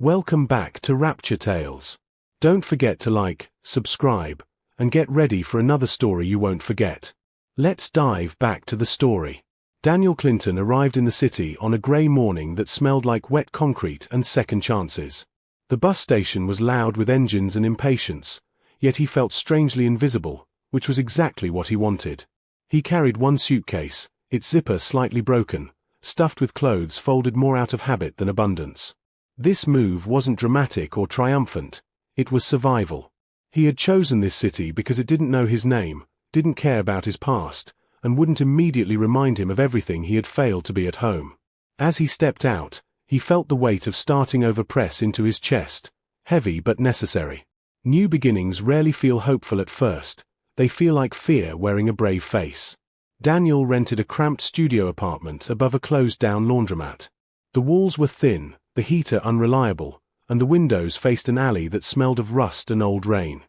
Welcome back to Rapture Tales. Don't forget to like, subscribe, and get ready for another story you won't forget. Let's dive back to the story. Daniel Clinton arrived in the city on a grey morning that smelled like wet concrete and second chances. The bus station was loud with engines and impatience, yet he felt strangely invisible, which was exactly what he wanted. He carried one suitcase, its zipper slightly broken, stuffed with clothes folded more out of habit than abundance. This move wasn't dramatic or triumphant, it was survival. He had chosen this city because it didn't know his name, didn't care about his past, and wouldn't immediately remind him of everything he had failed to be at home. As he stepped out, he felt the weight of starting over press into his chest, heavy but necessary. New beginnings rarely feel hopeful at first, they feel like fear wearing a brave face. Daniel rented a cramped studio apartment above a closed-down laundromat. The walls were thin, the heater unreliable, and the windows faced an alley that smelled of rust and old rain.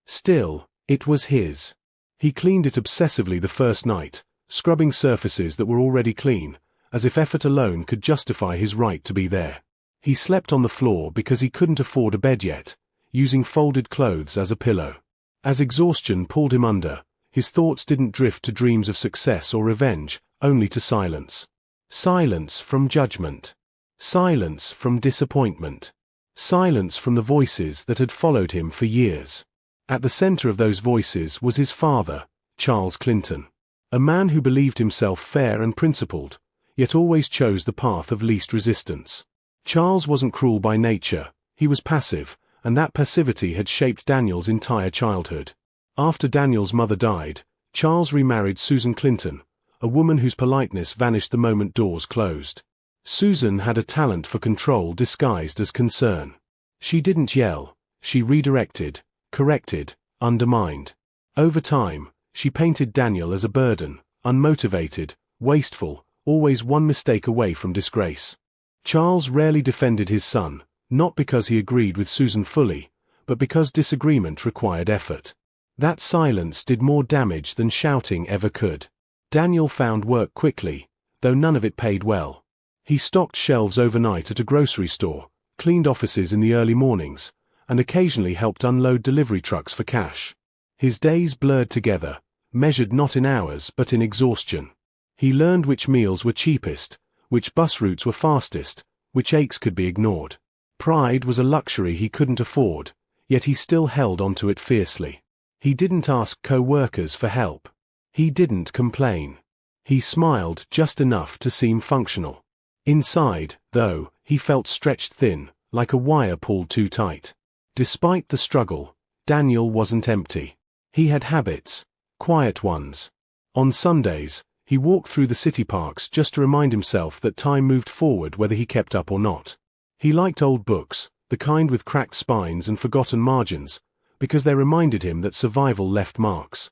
Still, it was his. He cleaned it obsessively the first night, scrubbing surfaces that were already clean, as if effort alone could justify his right to be there. He slept on the floor because he couldn't afford a bed yet, using folded clothes as a pillow. As exhaustion pulled him under, his thoughts didn't drift to dreams of success or revenge, only to silence. Silence from judgment. Silence from disappointment. Silence from the voices that had followed him for years. At the center of those voices was his father, Charles Clinton. A man who believed himself fair and principled, yet always chose the path of least resistance. Charles wasn't cruel by nature, he was passive, and that passivity had shaped Daniel's entire childhood. After Daniel's mother died, Charles remarried Susan Clinton, a woman whose politeness vanished the moment doors closed. Susan had a talent for control disguised as concern. She didn't yell, she redirected, corrected, undermined. Over time, she painted Daniel as a burden, unmotivated, wasteful, always one mistake away from disgrace. Charles rarely defended his son, not because he agreed with Susan fully, but because disagreement required effort. That silence did more damage than shouting ever could. Daniel found work quickly, though none of it paid well. He stocked shelves overnight at a grocery store, cleaned offices in the early mornings, and occasionally helped unload delivery trucks for cash. His days blurred together, measured not in hours but in exhaustion. He learned which meals were cheapest, which bus routes were fastest, which aches could be ignored. Pride was a luxury he couldn't afford, yet he still held onto it fiercely. He didn't ask co-workers for help. He didn't complain. He smiled just enough to seem functional. Inside, though, he felt stretched thin, like a wire pulled too tight. Despite the struggle, Daniel wasn't empty. He had habits, quiet ones. On Sundays, he walked through the city parks just to remind himself that time moved forward whether he kept up or not. He liked old books, the kind with cracked spines and forgotten margins, because they reminded him that survival left marks.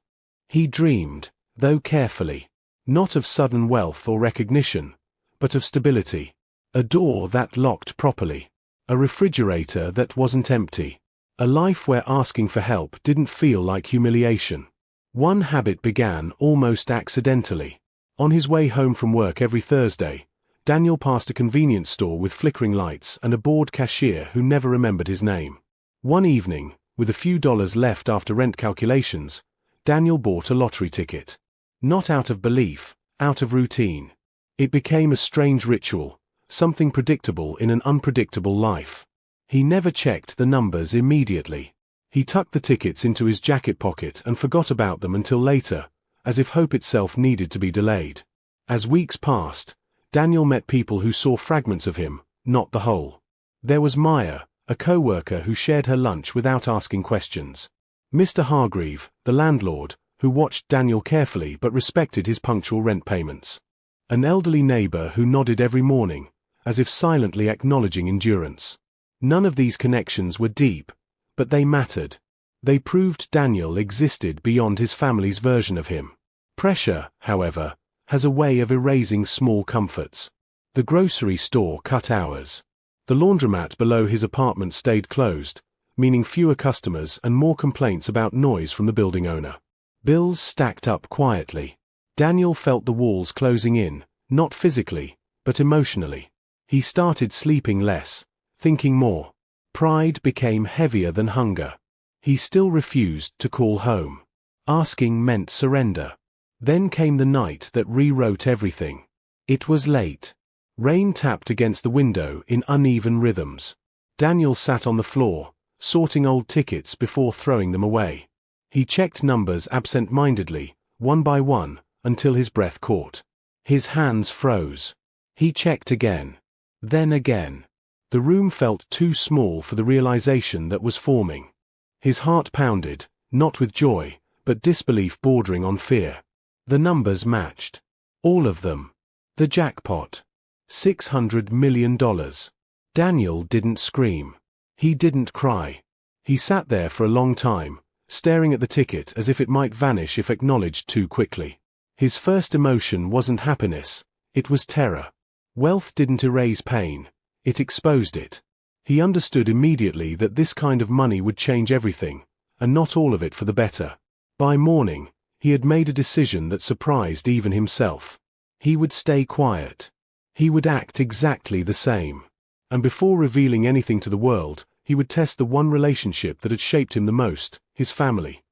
He dreamed, though carefully, not of sudden wealth or recognition, but of stability. A door that locked properly. A refrigerator that wasn't empty. A life where asking for help didn't feel like humiliation. One habit began almost accidentally. On his way home from work every Thursday, Daniel passed a convenience store with flickering lights and a bored cashier who never remembered his name. One evening, with a few dollars left after rent calculations, Daniel bought a lottery ticket. Not out of belief, out of routine. It became a strange ritual, something predictable in an unpredictable life. He never checked the numbers immediately. He tucked the tickets into his jacket pocket and forgot about them until later, as if hope itself needed to be delayed. As weeks passed, Daniel met people who saw fragments of him, not the whole. There was Maya, a co-worker who shared her lunch without asking questions. Mr. Hargreave, the landlord, who watched Daniel carefully but respected his punctual rent payments. An elderly neighbor who nodded every morning, as if silently acknowledging endurance. None of these connections were deep, but they mattered. They proved Daniel existed beyond his family's version of him. Pressure, however, has a way of erasing small comforts. The grocery store cut hours. The laundromat below his apartment stayed closed, meaning fewer customers and more complaints about noise from the building owner. Bills stacked up quietly. Daniel felt the walls closing in, not physically, but emotionally. He started sleeping less, thinking more. Pride became heavier than hunger. He still refused to call home. Asking meant surrender. Then came the night that rewrote everything. It was late. Rain tapped against the window in uneven rhythms. Daniel sat on the floor, sorting old tickets before throwing them away. He checked numbers absent-mindedly, one by one, until his breath caught. His hands froze. He checked again. Then again. The room felt too small for the realization that was forming. His heart pounded, not with joy, but disbelief bordering on fear. The numbers matched. All of them. The jackpot. $600 million. Daniel didn't scream. He didn't cry. He sat there for a long time, staring at the ticket as if it might vanish if acknowledged too quickly. His first emotion wasn't happiness, it was terror. Wealth didn't erase pain, it exposed it. He understood immediately that this kind of money would change everything, and not all of it for the better. By morning, he had made a decision that surprised even himself. He would stay quiet. He would act exactly the same. And before revealing anything to the world, he would test the one relationship that had shaped him the most, his family.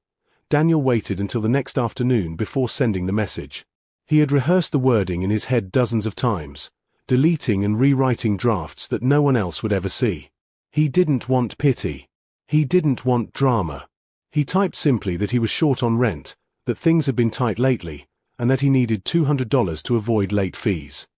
Daniel waited until the next afternoon before sending the message. He had rehearsed the wording in his head dozens of times, deleting and rewriting drafts that no one else would ever see. He didn't want pity. He didn't want drama. He typed simply that he was short on rent, that things had been tight lately, and that he needed $200 to avoid late fees.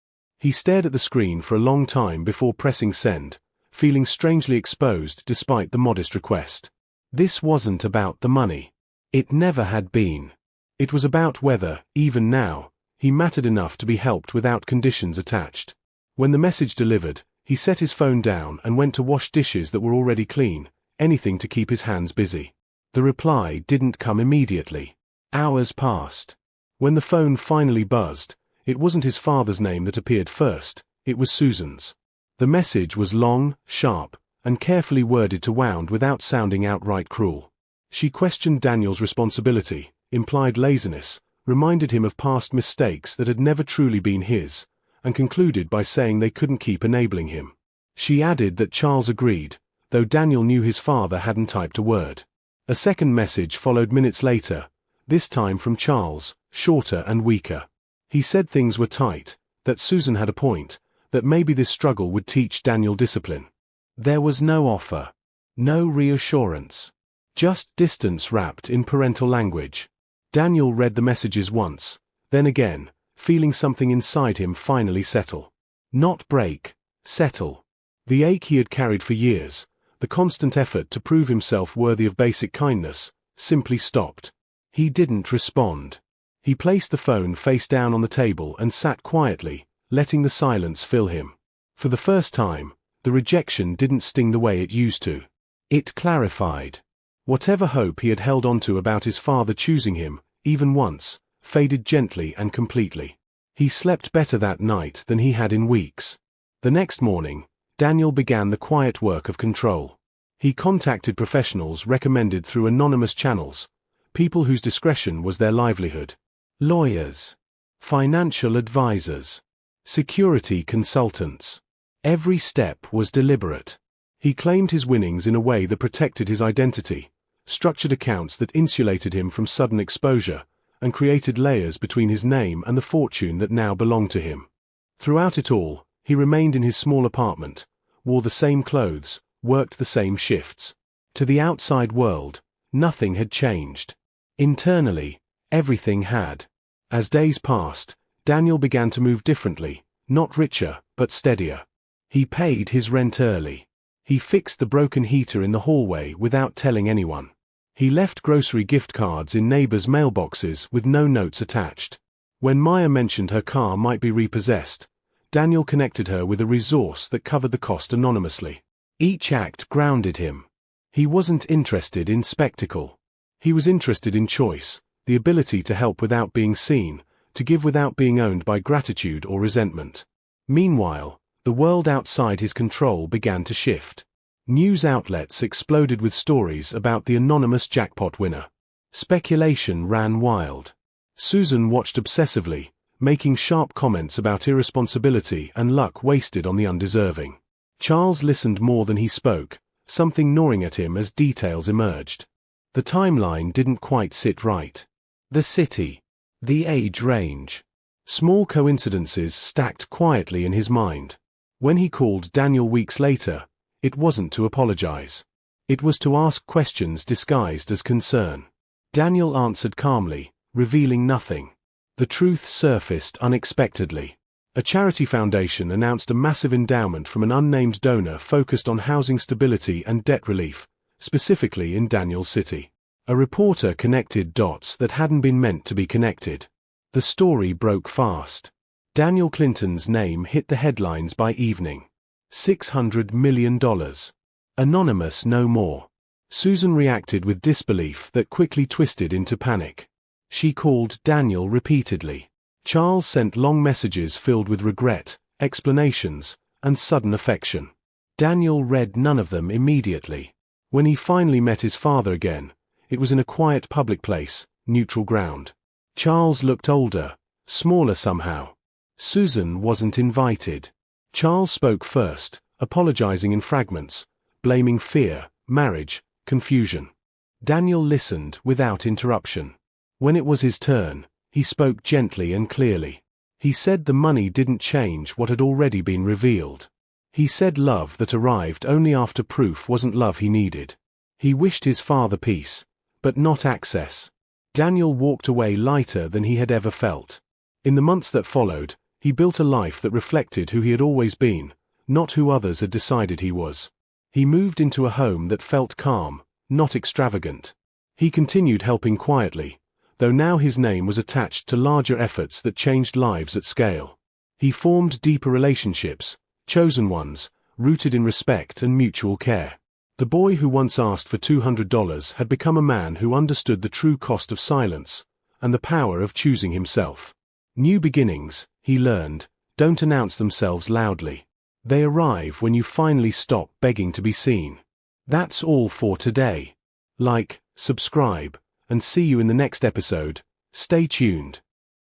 He stared at the screen for a long time before pressing send, feeling strangely exposed despite the modest request. This wasn't about the money. It never had been. It was about whether, even now, he mattered enough to be helped without conditions attached. When the message delivered, he set his phone down and went to wash dishes that were already clean, anything to keep his hands busy. The reply didn't come immediately. Hours passed. When the phone finally buzzed, it wasn't his father's name that appeared first, it was Susan's. The message was long, sharp, and carefully worded to wound without sounding outright cruel. She questioned Daniel's responsibility, implied laziness, reminded him of past mistakes that had never truly been his, and concluded by saying they couldn't keep enabling him. She added that Charles agreed, though Daniel knew his father hadn't typed a word. A second message followed minutes later, this time from Charles, shorter and weaker. He said things were tight, that Susan had a point, that maybe this struggle would teach Daniel discipline. There was no offer. No reassurance. Just distance wrapped in parental language. Daniel read the messages once, then again, feeling something inside him finally settle. Not break, settle. The ache he had carried for years, the constant effort to prove himself worthy of basic kindness, simply stopped. He didn't respond. He placed the phone face down on the table and sat quietly, letting the silence fill him. For the first time, the rejection didn't sting the way it used to. It clarified. Whatever hope he had held onto about his father choosing him, even once, faded gently and completely. He slept better that night than he had in weeks. The next morning, Daniel began the quiet work of control. He contacted professionals recommended through anonymous channels, people whose discretion was their livelihood. Lawyers, financial advisors, security consultants. Every step was deliberate. He claimed his winnings in a way that protected his identity, structured accounts that insulated him from sudden exposure, and created layers between his name and the fortune that now belonged to him. Throughout it all, he remained in his small apartment, wore the same clothes, worked the same shifts. To the outside world, nothing had changed. Internally, everything had. As days passed, Daniel began to move differently, not richer, but steadier. He paid his rent early. He fixed the broken heater in the hallway without telling anyone. He left grocery gift cards in neighbors' mailboxes with no notes attached. When Maya mentioned her car might be repossessed, Daniel connected her with a resource that covered the cost anonymously. Each act grounded him. He wasn't interested in spectacle. He was interested in choice, the ability to help without being seen, to give without being owned by gratitude or resentment. Meanwhile, the world outside his control began to shift. News outlets exploded with stories about the anonymous jackpot winner. Speculation ran wild. Susan watched obsessively, making sharp comments about irresponsibility and luck wasted on the undeserving. Charles listened more than he spoke, something gnawing at him as details emerged. The timeline didn't quite sit right. The city. The age range. Small coincidences stacked quietly in his mind. When he called Daniel weeks later, it wasn't to apologize. It was to ask questions disguised as concern. Daniel answered calmly, revealing nothing. The truth surfaced unexpectedly. A charity foundation announced a massive endowment from an unnamed donor focused on housing stability and debt relief, specifically in Daniel's city. A reporter connected dots that hadn't been meant to be connected. The story broke fast. Daniel Clinton's name hit the headlines by evening. $600 million. Anonymous no more. Susan reacted with disbelief that quickly twisted into panic. She called Daniel repeatedly. Charles sent long messages filled with regret, explanations, and sudden affection. Daniel read none of them immediately. When he finally met his father again, it was in a quiet public place, neutral ground. Charles looked older, smaller somehow. Susan wasn't invited. Charles spoke first, apologizing in fragments, blaming fear, marriage, confusion. Daniel listened without interruption. When it was his turn, he spoke gently and clearly. He said the money didn't change what had already been revealed. He said love that arrived only after proof wasn't love he needed. He wished his father peace, but not access. Daniel walked away lighter than he had ever felt. In the months that followed, he built a life that reflected who he had always been, not who others had decided he was. He moved into a home that felt calm, not extravagant. He continued helping quietly, though now his name was attached to larger efforts that changed lives at scale. He formed deeper relationships, chosen ones, rooted in respect and mutual care. The boy who once asked for $200 had become a man who understood the true cost of silence, and the power of choosing himself. New beginnings, he learned, don't announce themselves loudly. They arrive when you finally stop begging to be seen. That's all for today. Like, subscribe, and see you in the next episode. Stay tuned.